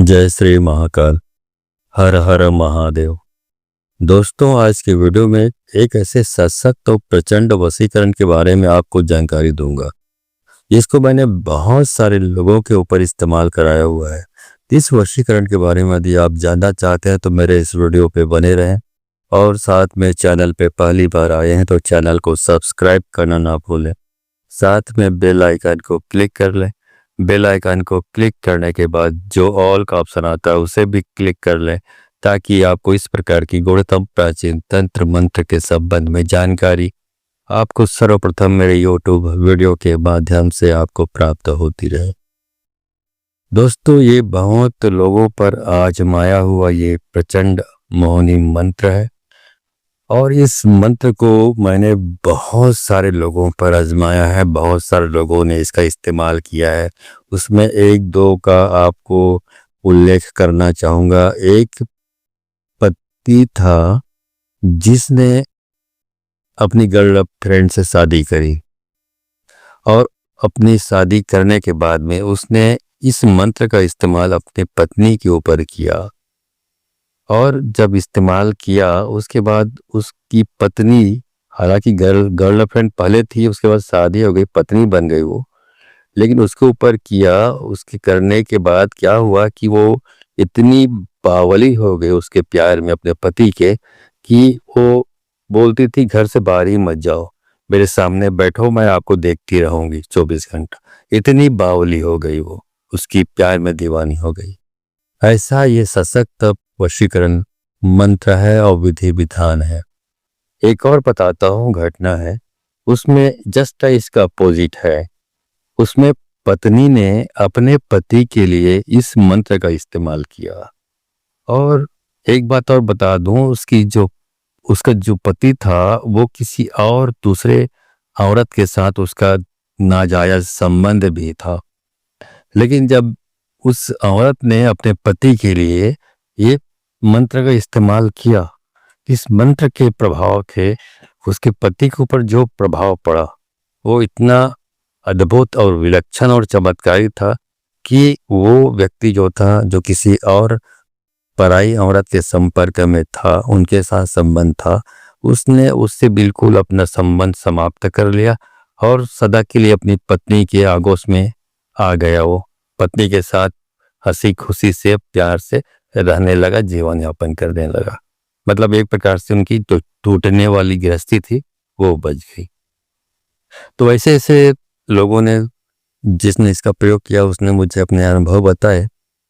जय श्री महाकाल। हर हर महादेव। दोस्तों, आज की वीडियो में एक ऐसे सशक्त और प्रचंड वशीकरण के बारे में आपको जानकारी दूंगा, जिसको मैंने बहुत सारे लोगों के ऊपर इस्तेमाल कराया हुआ है। इस वशीकरण के बारे में यदि आप जानना चाहते हैं तो मेरे इस वीडियो पे बने रहें, और साथ में चैनल पे पहली बार आए हैं तो चैनल को सब्सक्राइब करना ना भूलें। साथ में बेल आइकन को क्लिक कर लें। बेल आइकन को क्लिक करने के बाद जो ऑल का ऑप्शन आता है उसे भी क्लिक कर लें, ताकि आपको इस प्रकार की गुणतम प्राचीन तंत्र मंत्र के संबंध में जानकारी आपको सर्वप्रथम मेरे YouTube वीडियो के माध्यम से आपको प्राप्त होती रहे। दोस्तों, ये बहुत लोगों पर आजमाया हुआ ये प्रचंड मोहिनी मंत्र है, और इस मंत्र को मैंने बहुत सारे लोगों पर आजमाया है। बहुत सारे लोगों ने इसका इस्तेमाल किया है। उसमें एक दो का आपको उल्लेख करना चाहूँगा। एक पति था जिसने अपनी गर्लफ्रेंड से शादी करी, और अपनी शादी करने के बाद में उसने इस मंत्र का इस्तेमाल अपने पत्नी के ऊपर किया, और जब इस्तेमाल किया उसके बाद उसकी पत्नी, हालांकि गर्लफ्रेंड पहले थी, उसके बाद शादी हो गई, पत्नी बन गई वो, लेकिन उसके ऊपर किया। उसके करने के बाद क्या हुआ कि वो इतनी बावली हो गई उसके प्यार में अपने पति के, कि वो बोलती थी घर से बाहर ही मत जाओ, मेरे सामने बैठो, मैं आपको देखती रहूंगी 24 घंटा। इतनी बावली हो गई वो, उसकी प्यार में दीवानी हो गई। ऐसा ये सशक्त वशीकरण मंत्र है और विधि विधान है। एक और बताता हूँ घटना है, उसमें जस्ट इसका अपोजिट है। उसमें पत्नी ने अपने पति के लिए इस मंत्र का इस्तेमाल किया। और एक बात और बता दूं, उसका जो पति था वो किसी और दूसरे औरत के साथ उसका नाजायज संबंध भी था, लेकिन जब उस औरत ने अपने पति के लिए ये मंत्र का इस्तेमाल किया, इस मंत्र के प्रभाव के उसके पति के ऊपर जो प्रभाव पड़ा वो इतना अद्भुत और विलक्षण और चमत्कारी था कि वो व्यक्ति जो था, जो किसी और पराई औरत के संपर्क में था, उनके साथ संबंध था, उसने उससे बिल्कुल अपना संबंध समाप्त कर लिया और सदा के लिए अपनी पत्नी के आगोश में आ गया। वो पत्नी के साथ हंसी खुशी से प्यार से रहने लगा, जीवन यापन करने लगा। मतलब एक प्रकार से उनकी जो टूटने वाली गृहस्थी थी वो बच गई। तो ऐसे ऐसे लोगों ने, जिसने इसका प्रयोग किया, उसने मुझे अपने अनुभव बताए,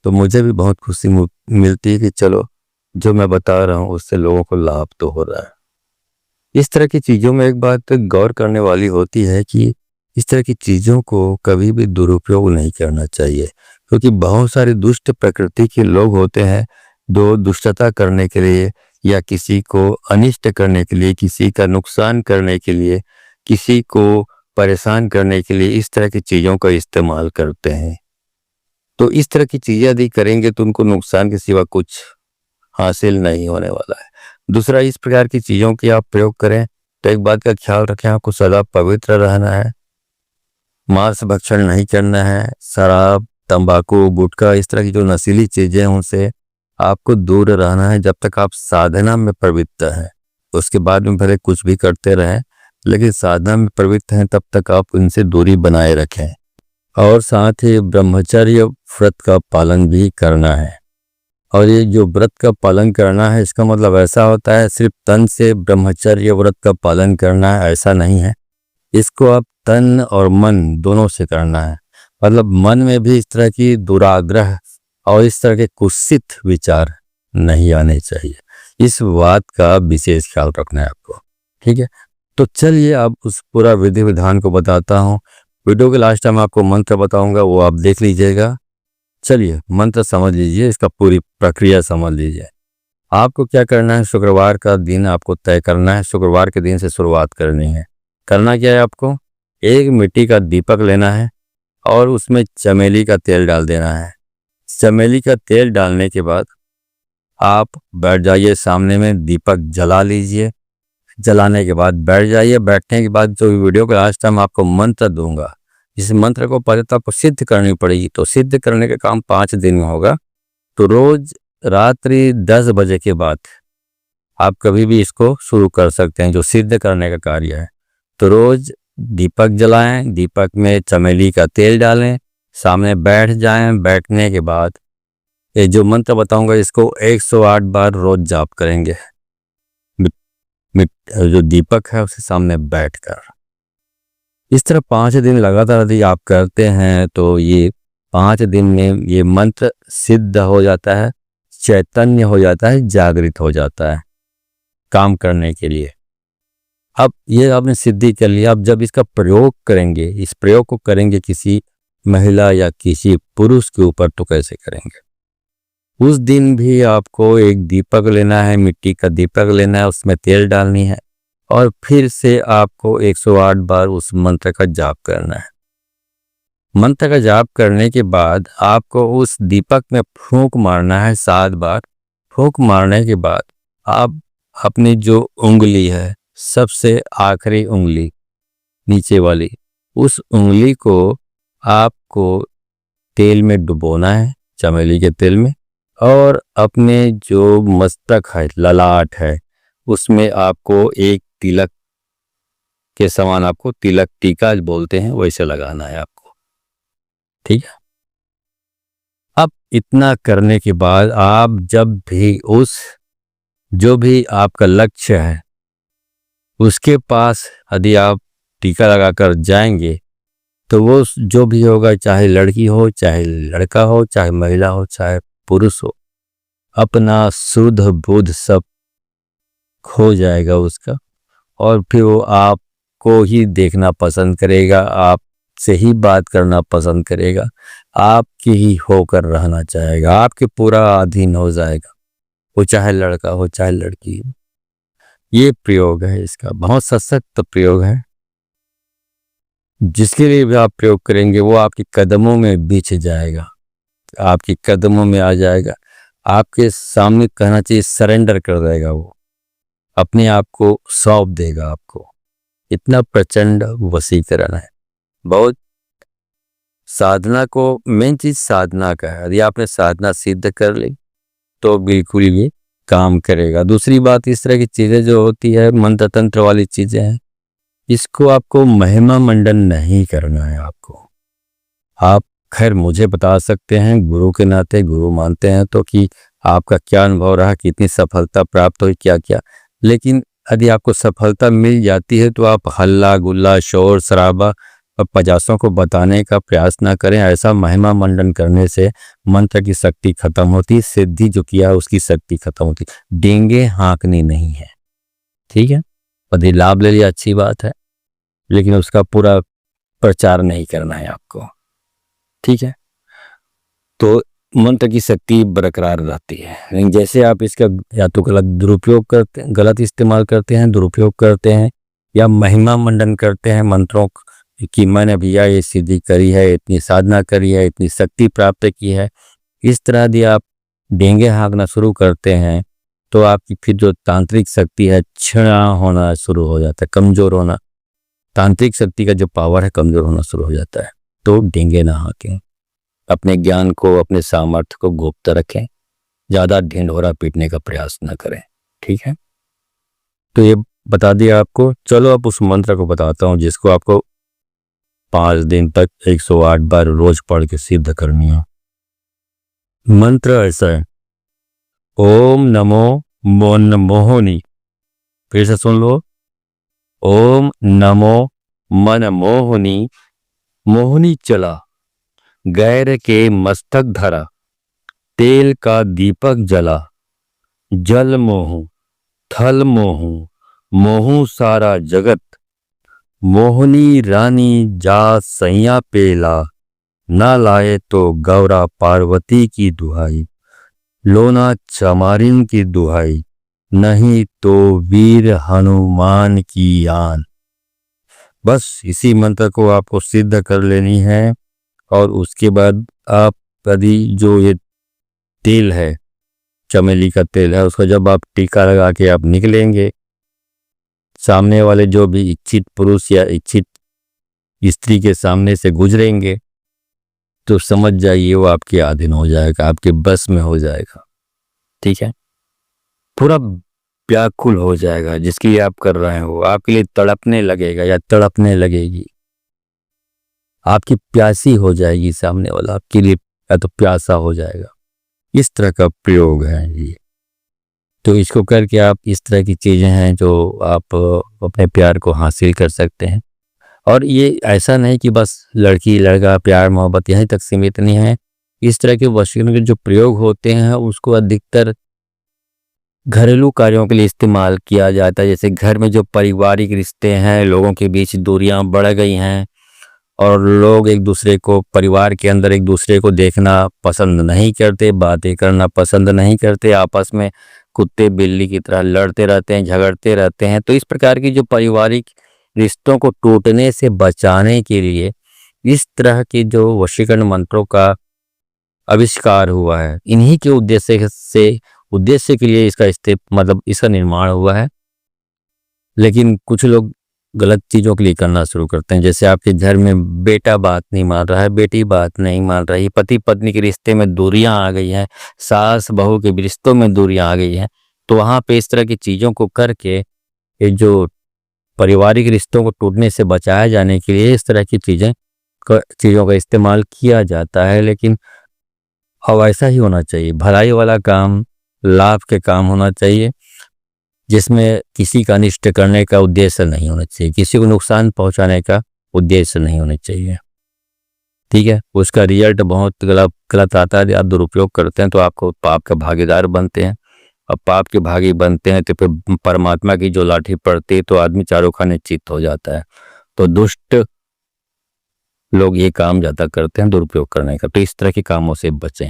तो मुझे भी बहुत खुशी मिलती है कि चलो जो मैं बता रहा हूँ उससे लोगों को लाभ तो हो रहा है। इस तरह की चीज़ों में एक बात गौर करने वाली होती है कि इस तरह की चीज़ों को कभी भी दुरुपयोग नहीं करना चाहिए, क्योंकि बहुत सारे दुष्ट प्रकृति के लोग होते हैं जो दुष्टता करने के लिए या किसी को अनिष्ट करने के लिए, किसी का नुकसान करने के लिए, किसी को परेशान करने के लिए इस तरह की चीज़ों का इस्तेमाल करते हैं। तो इस तरह की चीज़ें यदि करेंगे तो उनको नुकसान के सिवा कुछ हासिल नहीं होने वाला है। दूसरा, इस प्रकार की चीज़ों की आप प्रयोग करें तो एक बात का ख्याल रखें, आपको सदा पवित्र रहना है, मांस भक्षण नहीं करना है, शराब, तंबाकू, गुटखा, इस तरह की जो नशीली चीज़ें हैं उनसे आपको दूर रहना है जब तक आप साधना में प्रवृत्त हैं। उसके बाद में भले कुछ भी करते रहें, लेकिन साधना में प्रवृत्त हैं तब तक आप उनसे दूरी बनाए रखें। और साथ ही ब्रह्मचर्य व्रत का पालन भी करना है। और ये जो व्रत का पालन करना है, इसका मतलब ऐसा होता है सिर्फ तन से ब्रह्मचर्य व्रत का पालन करना है, ऐसा नहीं है। इसको आप तन और मन दोनों से करना है। मतलब मन में भी इस तरह की दुराग्रह और इस तरह के कुत्सित विचार नहीं आने चाहिए। इस बात का विशेष ख्याल रखना है आपको, ठीक है। तो चलिए अब उस पूरा विधि विधान को बताता हूँ। वीडियो के लास्ट टाइम आपको मंत्र बताऊंगा, वो आप देख लीजिएगा। चलिए मंत्र समझ लीजिए, इसका पूरी प्रक्रिया समझ लीजिए। आपको क्या करना है, शुक्रवार का दिन आपको तय करना है। शुक्रवार के दिन से शुरुआत करनी है। करना क्या है, आपको एक मिट्टी का दीपक लेना है और उसमें चमेली का तेल डाल देना है। चमेली का तेल डालने के बाद आप बैठ जाइए, सामने में दीपक जला लीजिए। जलाने के बाद बैठ जाइए। बैठने के बाद जो वीडियो के लास्ट टाइम आपको मंत्र दूंगा, इस मंत्र को पहले तो आपको सिद्ध करनी पड़ेगी। तो सिद्ध करने का काम 5 दिन में होगा। तो रोज रात्रि 10 बजे के बाद आप कभी भी इसको शुरू कर सकते हैं, जो सिद्ध करने का कार्य है। तो रोज दीपक जलाएं, दीपक में चमेली का तेल डालें, सामने बैठ जाएं। बैठने के बाद ये जो मंत्र बताऊंगा इसको 108 बार रोज जाप करेंगे, जो दीपक है उसके सामने बैठकर। इस तरह 5 दिन लगातार यदि आप करते हैं तो ये 5 दिन में ये मंत्र सिद्ध हो जाता है, चैतन्य हो जाता है, जागृत हो जाता है काम करने के लिए। अब ये आपने सिद्धि कर लिया। अब जब इसका प्रयोग करेंगे, इस प्रयोग को करेंगे किसी महिला या किसी पुरुष के ऊपर, तो कैसे करेंगे? उस दिन भी आपको एक दीपक लेना है, मिट्टी का दीपक लेना है, उसमें तेल डालनी है और फिर से आपको 108 बार उस मंत्र का जाप करना है। मंत्र का जाप करने के बाद आपको उस दीपक में फूंक मारना है 7 बार। फूंक मारने के बाद आप अपनी जो उंगली है, सबसे आखिरी उंगली नीचे वाली, उस उंगली को आपको तेल में डुबोना है, चमेली के तेल में, और अपने जो मस्तक है, ललाट है, उसमें आपको एक तिलक के समान, आपको तिलक टीका बोलते हैं, वैसे लगाना है आपको। ठीक है। अब इतना करने के बाद आप जब भी उस जो भी आपका लक्ष्य है उसके पास यदि आप टीका लगाकर जाएंगे तो वो जो भी होगा, चाहे लड़की हो, चाहे लड़का हो, चाहे महिला हो, चाहे पुरुष हो, अपना शुद्ध बुद्ध सब खो जाएगा उसका, और फिर वो आपको ही देखना पसंद करेगा, आपसे ही बात करना पसंद करेगा, आपकी ही होकर रहना चाहेगा, आपके पूरा अधीन हो जाएगा, वो चाहे लड़का हो चाहे लड़की हो। ये प्रयोग है इसका, बहुत सशक्त प्रयोग है। जिसके लिए भी आप प्रयोग करेंगे वो आपके कदमों में बिछ जाएगा, आपके कदमों में आ जाएगा, आपके सामने कहना चाहिए सरेंडर कर देगा, वो अपने आप को सौंप देगा आपको। इतना प्रचंड वशीकरण है। बहुत साधना को, मेन चीज साधना का है। यदि आपने साधना सिद्ध कर ली तो बिल्कुल ये काम करेगा। दूसरी बात, इस तरह की चीजें जो होती है, मंत्र तंत्र वाली चीजें हैं, इसको आपको महिमा मंडन नहीं करना है। आप खैर मुझे बता सकते हैं, गुरु के नाते, गुरु मानते हैं तो, कि आपका क्या अनुभव रहा, कितनी सफलता प्राप्त हुई, क्या क्या। लेकिन यदि आपको सफलता मिल जाती है तो आप हल्ला गुल्ला, शोर शराबा और पचासों को बताने का प्रयास ना करें। ऐसा महिमा मंडन करने से मंत्र की शक्ति खत्म होती, सिद्धि जो किया उसकी शक्ति खत्म होती। डेंगे हाँकनी नहीं है। ठीक है। यदि लाभ ले लिया अच्छी बात है, लेकिन उसका पूरा प्रचार नहीं करना है आपको। ठीक है। तो मंत्र की शक्ति बरकरार रहती है। लेकिन जैसे आप इसका या तो गलत दुरुपयोग करते हैं, गलत इस्तेमाल करते हैं, दुरुपयोग करते हैं, या महिमा मंडन करते हैं मंत्रों कि मैंने भैया ये सिद्धि करी है, इतनी साधना करी है, इतनी शक्ति प्राप्त की है, इस तरह यदि आप डेंगे हाँकना शुरू करते हैं तो आपकी फिर जो तांत्रिक शक्ति है क्षीण होना शुरू हो जाता है, कमजोर होना, तांत्रिक शक्ति का जो पावर है कमजोर होना शुरू हो जाता है। तो डेंगे ना हाँकें, अपने ज्ञान को, अपने सामर्थ्य को गुप्त रखें, ज्यादा ढिंढोरा पीटने का प्रयास न करें। ठीक है। तो ये बता दिया आपको। चलो अब उस मंत्र को बताता हूं जिसको आपको 5 दिन तक 108 बार रोज पढ़ के सिद्ध करनी है। मंत्र ऐसा है, ओम नमो मनमोहनी। फिर से सुन लो, ओम नमो मनमोहनी। मोहनी चला, गैर के मस्तक धरा, तेल का दीपक जला, जल मोहू थल मोहू, मोहू सारा जगत, मोहनी रानी जा सैया पेला, ना लाए तो गौरा पार्वती की दुहाई, लोना चमारिन की दुहाई, नहीं तो वीर हनुमान की आन। बस इसी मंत्र को आपको सिद्ध कर लेनी है। और उसके बाद आप यदि जो ये तेल है, चमेली का तेल है, उसको जब आप टीका लगा के आप निकलेंगे, सामने वाले जो भी इच्छित पुरुष या इच्छित स्त्री के सामने से गुजरेंगे तो समझ जाइए वो आपके अधीन हो जाएगा, आपके बस में हो जाएगा। ठीक है, पूरा व्याकुल हो जाएगा जिसके लिए आप कर रहे हो, आपके लिए तड़पने लगेगा या तड़पने लगेगी, आपकी प्यासी हो जाएगी, सामने वाला आपके लिए या तो प्यासा हो जाएगा। इस तरह का प्रयोग है ये। तो इसको करके आप, इस तरह की चीजें हैं जो आप अपने प्यार को हासिल कर सकते हैं। और ये ऐसा नहीं कि बस लड़की लड़का प्यार मोहब्बत यहीं तक सीमित नहीं है। इस तरह के वशीकरण के जो प्रयोग होते हैं उसको अधिकतर घरेलू कार्यों के लिए इस्तेमाल किया जाता है। जैसे घर में जो पारिवारिक रिश्ते हैं, लोगों के बीच दूरियां बढ़ गई हैं और लोग एक दूसरे को, परिवार के अंदर एक दूसरे को देखना पसंद नहीं करते, बातें करना पसंद नहीं करते, आपस में कुत्ते बिल्ली की तरह लड़ते रहते हैं, झगड़ते रहते हैं। तो इस प्रकार की जो पारिवारिक रिश्तों को टूटने से बचाने के लिए इस तरह के जो वशीकरण मंत्रों का आविष्कार हुआ है, इन्हीं के उद्देश्य के लिए इसका मतलब इसका निर्माण हुआ है। लेकिन कुछ लोग गलत चीज़ों के लिए करना शुरू करते हैं। जैसे आपके घर में बेटा बात नहीं मान रहा है, बेटी बात नहीं मान रही, पति पत्नी के रिश्ते में दूरियां आ गई हैं, सास बहू के रिश्तों में दूरियां आ गई हैं, तो वहाँ पे इस तरह की चीज़ों को करके ये जो पारिवारिक रिश्तों को टूटने से बचाया जाने के लिए इस तरह की चीज़ों का इस्तेमाल किया जाता है। लेकिन अब ऐसा ही होना चाहिए, भलाई वाला काम, लाभ के काम होना चाहिए, जिसमें किसी का अनिष्ट करने का उद्देश्य नहीं होना चाहिए, किसी को नुकसान पहुंचाने का उद्देश्य नहीं होना चाहिए। ठीक है, उसका रिजल्ट बहुत गलत आता है। आप दुरुपयोग करते हैं तो आपको पाप का भागीदार बनते हैं। अब पाप के भागी बनते हैं तो फिर परमात्मा की जो लाठी पड़ती है तो आदमी चारों खाने चित्त हो जाता है। तो दुष्ट लोग ये काम ज़्यादा करते हैं दुरुपयोग करने का, तो इस तरह के कामों से बचें।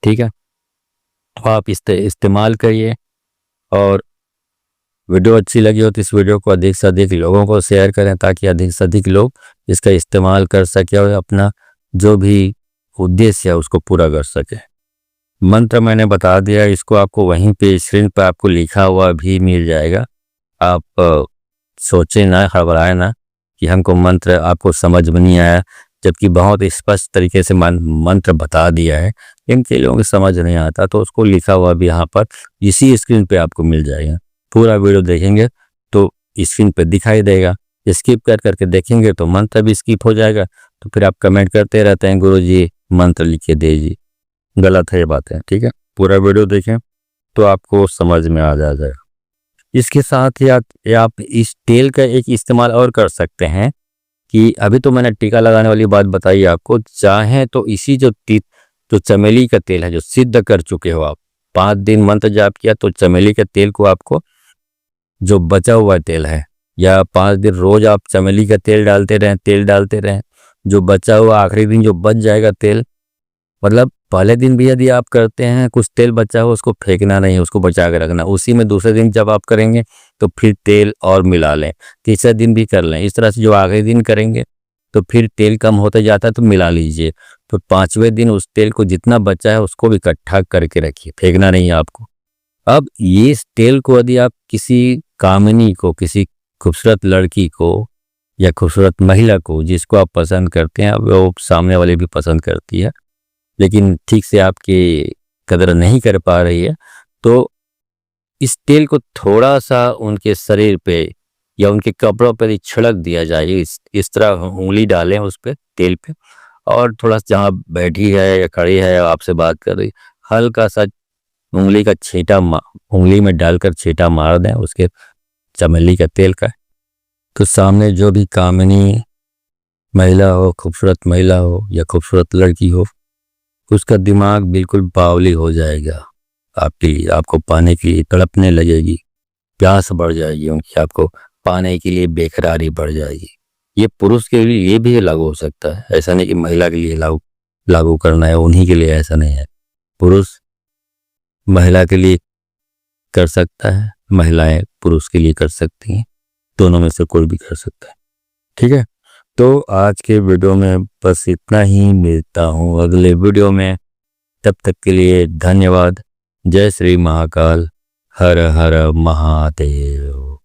ठीक है, तो आप इस्तेमाल करिए। और वीडियो अच्छी लगी हो तो इस वीडियो को अधिक से अधिक लोगों को शेयर करें ताकि अधिक से अधिक लोग इसका इस्तेमाल कर सके और अपना जो भी उद्देश्य है उसको पूरा कर सके। मंत्र मैंने बता दिया, इसको आपको वहीं पे स्क्रीन पर आपको लिखा हुआ भी मिल जाएगा। आप सोचें ना, घबराएं ना कि हमको मंत्र आपको समझ में नहीं आया, जबकि बहुत स्पष्ट तरीके से मंत्र बता दिया है। इनके लोगों को समझ नहीं आता तो उसको लिखा हुआ भी यहाँ पर इसी स्क्रीन पे आपको मिल जाएगा। पूरा वीडियो देखेंगे तो स्क्रीन पे दिखाई देगा, स्किप करके देखेंगे तो मंत्र भी स्किप हो जाएगा। तो फिर आप कमेंट करते रहते हैं गुरुजी मंत्र लिख के दीजिए, गलत है ये बात है। ठीक है, पूरा वीडियो देखें तो आपको समझ में आ जाएगा। इसके साथ ही आप इस तेल का एक इस्तेमाल और कर सकते हैं कि अभी तो मैंने टीका लगाने वाली बात बताई आपको, चाहे तो इसी जो चमेली का तेल है जो सिद्ध कर चुके हो आप, 5 दिन मंत्र जाप किया तो चमेली के तेल को आपको, जो बचा हुआ तेल है, या 5 दिन रोज आप चमेली का तेल डालते रहें, जो बचा हुआ आखिरी दिन जो बच जाएगा तेल, मतलब पहले दिन भी यदि आप करते हैं कुछ तेल बचा हो उसको फेंकना नहीं, उसको बचा के रखना, उसी में दूसरे दिन जब आप करेंगे तो फिर तेल और मिला लें, तीसरे दिन भी कर लें। इस तरह से जो आखिरी दिन करेंगे तो फिर तेल कम होता जाता है तो मिला लीजिए। तो 5वें दिन उस तेल को जितना बचा है उसको भी इकट्ठा करके रखिए, फेंकना नहीं है आपको। अब ये तेल को यदि आप किसी कामिनी को, किसी खूबसूरत लड़की को या खूबसूरत महिला को जिसको आप पसंद करते हैं, अब वो सामने वाले भी पसंद करती है लेकिन ठीक से आपकी कदर नहीं कर पा रही है, तो इस तेल को थोड़ा सा उनके शरीर पे या उनके कपड़ों पर ही छिड़क दिया जाए। इस तरह उंगली डालें उस पर तेल पे, और थोड़ा सा जहाँ बैठी है या खड़ी है या आपसे बात कर रही, हल्का सा उंगली का छींटा उंगली में डालकर छींटा मार दें उसके चमेली का तेल का। तो सामने जो भी कामिनी महिला हो, खूबसूरत महिला हो या खूबसूरत लड़की हो, उसका दिमाग बिल्कुल बावली हो जाएगा, आपको पाने के लिए तड़पने लगेगी, प्यास बढ़ जाएगी उनकी, आपको पाने के लिए बेकरारी बढ़ जाएगी। ये पुरुष के लिए ये भी लागू हो सकता है, ऐसा नहीं कि महिला के लिए लागू करना है उन्हीं के लिए, ऐसा नहीं है। पुरुष महिला के लिए कर सकता है, महिलाएं पुरुष के लिए कर सकती हैं, दोनों में से कोई भी कर सकता है। ठीक है, तो आज के वीडियो में बस इतना ही, मिलता हूँ अगले वीडियो में, तब तक के लिए धन्यवाद। जय श्री महाकाल, हर हर महादेव।